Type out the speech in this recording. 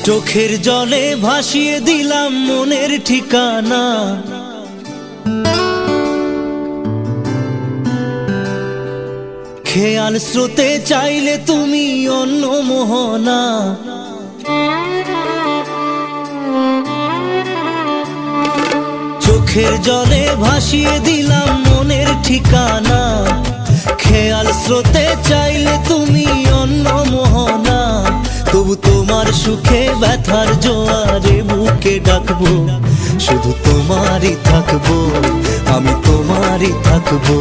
চোখের জলে ভাসিয়ে দিলাম মনের ঠিকানা। খেয়াল স্রোতে চাইলে তুমি অন্য মোহনা। চোখের জলে ভাসিয়ে দিলাম মনের ঠিকানা। খেয়াল স্রোতে চাইলে তুমি অন্য মোহনা। তবু তোমার সুখে ব্যথার জোয়ারে বুকে ডাকবো, শুধু তোমারই থাকবো, আমি তোমারই থাকবো।